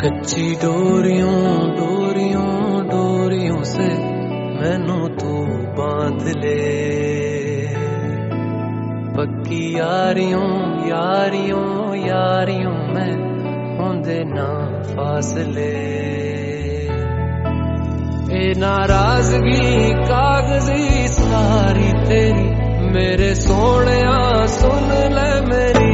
कच्ची डोरियों डोरियों डोरियों से मैनू तू बांध ले, पक्की यारियों यारियों यारियों में होंदे ना फासले। ए नाराजगी कागजी सारी तेरी मेरे सोहणिया सुन ले मेरी